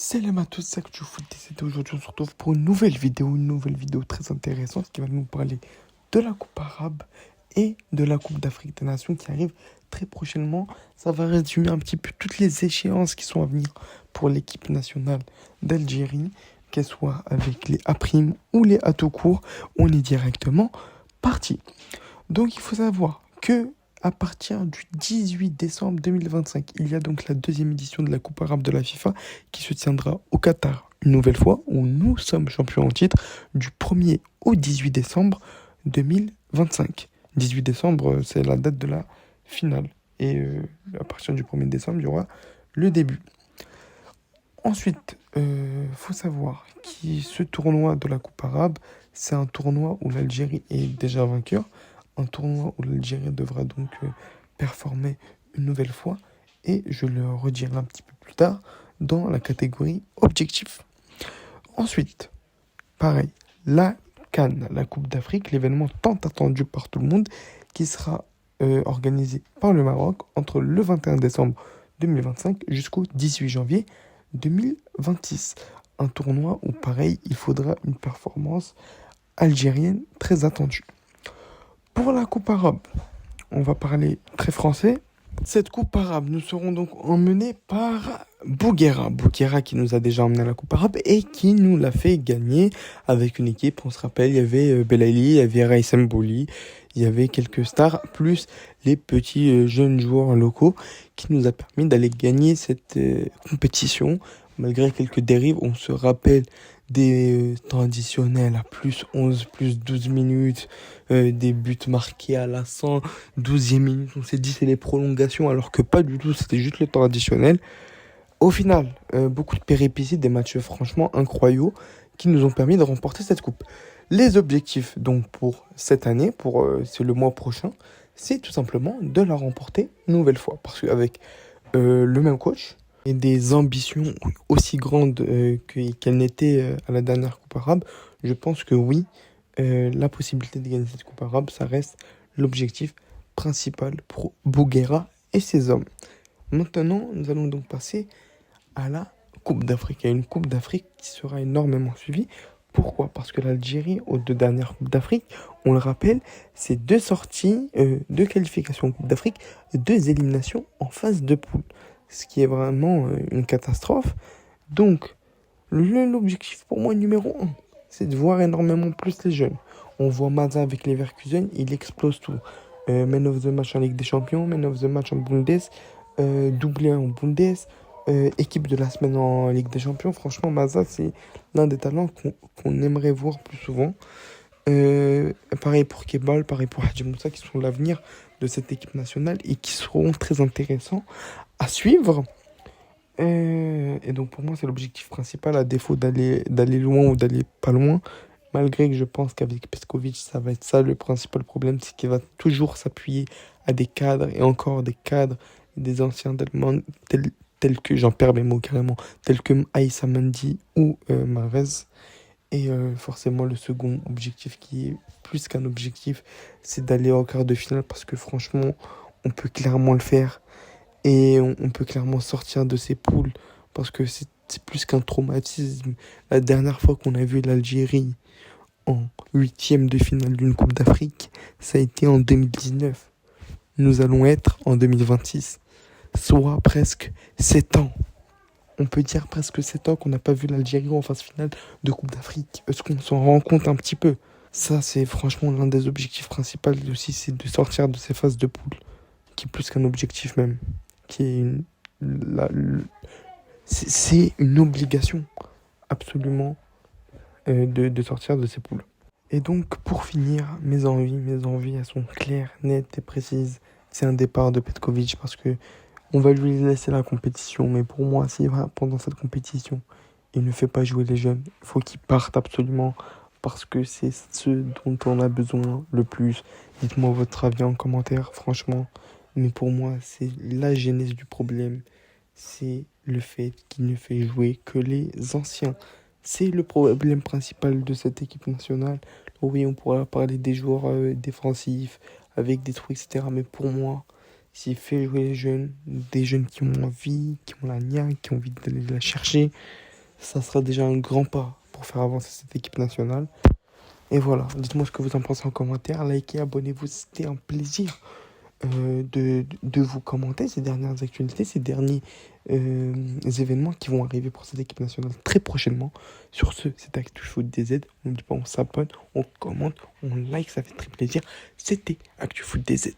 Salam à tous, c'est Actu Foot et aujourd'hui on se retrouve pour une nouvelle vidéo très intéressante qui va nous parler de la Coupe arabe et de la Coupe d'Afrique des Nations qui arrive très prochainement. Ça va résumer un petit peu toutes les échéances qui sont à venir pour l'équipe nationale d'Algérie, qu'elle soit avec les A' ou les A tout court. On est directement parti. Donc il faut savoir que à partir du 18 décembre 2025, il y a donc la deuxième édition de la Coupe arabe de la FIFA qui se tiendra au Qatar une nouvelle fois, où nous sommes champions en titre du 1er au 18 décembre 2025. 18 décembre, c'est la date de la finale. Et à partir du 1er décembre, il y aura le début. Ensuite, faut savoir que ce tournoi de la Coupe arabe, c'est un tournoi où l'Algérie est déjà vainqueur. Un tournoi où l'Algérie devra donc performer une nouvelle fois. Et je le redirai un petit peu plus tard dans la catégorie objectif. Ensuite, pareil, la CAN, la Coupe d'Afrique, l'événement tant attendu par tout le monde, qui sera organisé par le Maroc entre le 21 décembre 2025 jusqu'au 18 janvier 2026. Un tournoi où, pareil, il faudra une performance algérienne très attendue. Pour la Coupe arabe, on va parler très français. Cette Coupe arabe, nous serons donc emmenés par Bouguera. Bouguera qui nous a déjà emmené à la Coupe arabe et qui nous l'a fait gagner avec une équipe. On se rappelle, il y avait Belaïli, il y avait Raïsem Bouli, il y avait quelques stars, plus les petits jeunes joueurs locaux qui nous a permis d'aller gagner cette compétition. Malgré quelques dérives, on se rappelle des temps additionnels à plus 11, plus 12 minutes, des buts marqués à la 112e minute. On s'est dit c'est les prolongations alors que pas du tout, c'était juste le temps additionnel. Au final, beaucoup de péripéties, des matchs franchement incroyables qui nous ont permis de remporter cette coupe. Les objectifs donc pour cette année, c'est le mois prochain, c'est tout simplement de la remporter une nouvelle fois. Parce qu'avec le même coach et des ambitions aussi grandes qu'elles n'étaient à la dernière Coupe arabe, je pense que oui, la possibilité de gagner cette Coupe arabe, ça reste l'objectif principal pour Bouguera et ses hommes. Maintenant, nous allons donc passer à la Coupe d'Afrique. Il y a une Coupe d'Afrique qui sera énormément suivie. Pourquoi? Parce que l'Algérie, aux deux dernières Coupes d'Afrique, on le rappelle, c'est deux sorties, deux qualifications en Coupe d'Afrique, deux éliminations en phase de poule. Ce qui est vraiment une catastrophe. Donc, l'objectif pour moi numéro un, c'est de voir énormément plus les jeunes. On voit Maza avec les Leverkusen, il explose tout. Man of the match en Ligue des Champions, man of the match en Bundes, doublé en Bundes, équipe de la semaine en Ligue des Champions. Franchement, Maza, c'est l'un des talents qu'on aimerait voir plus souvent. Pareil pour Kebal, pareil pour Hadji Moussa, qui sont l'avenir de cette équipe nationale et qui seront très intéressants à suivre. Et donc pour moi, c'est l'objectif principal, à défaut d'aller loin ou d'aller pas loin. Malgré que je pense qu'avec Peskovic, ça va être ça le principal problème, c'est qu'il va toujours s'appuyer à des cadres et encore des cadres, des anciens d'Allemagne, tels que, j'en perds mes mots carrément, tels que Aïssa Mandi ou Marez. Et forcément, le second objectif qui est plus qu'un objectif, c'est d'aller en quart de finale parce que franchement, on peut clairement le faire. Et on peut clairement sortir de ces poules parce que c'est plus qu'un traumatisme. La dernière fois qu'on a vu l'Algérie en huitième de finale d'une Coupe d'Afrique, ça a été en 2019. Nous allons être en 2026, soit presque 7 ans. On peut dire presque 7 ans qu'on n'a pas vu l'Algérie en phase finale de Coupe d'Afrique. Est-ce qu'on s'en rend compte un petit peu? Ça, c'est franchement l'un des objectifs principaux aussi, c'est de sortir de ces phases de poule, qui est plus qu'un objectif même, qui est c'est une obligation absolument de sortir de ces poules. Et donc, pour finir, mes envies, elles sont claires, nettes et précises. C'est un départ de Petkovic parce que on va lui laisser la compétition. Mais pour moi, si pendant cette compétition, il ne fait pas jouer les jeunes, il faut qu'il parte absolument parce que c'est ce dont on a besoin le plus. Dites-moi votre avis en commentaire, franchement. Mais pour moi, c'est la genèse du problème. C'est le fait qu'il ne fait jouer que les anciens. C'est le problème principal de cette équipe nationale. Oui, on pourra parler des joueurs défensifs, avec des trucs, etc. Mais pour moi, s'il fait jouer les jeunes, des jeunes qui ont envie, qui ont la niaque, qui ont envie d'aller la chercher, ça sera déjà un grand pas pour faire avancer cette équipe nationale. Et voilà, dites-moi ce que vous en pensez en commentaire, likez, abonnez-vous, c'était un plaisir de vous commenter ces dernières actualités, ces derniers événements qui vont arriver pour cette équipe nationale très prochainement. Sur ce, c'est Actu Foot DZ. On n'oublie pas, on s'abonne, on commente, on like, ça fait très plaisir. C'était Actu Foot DZ.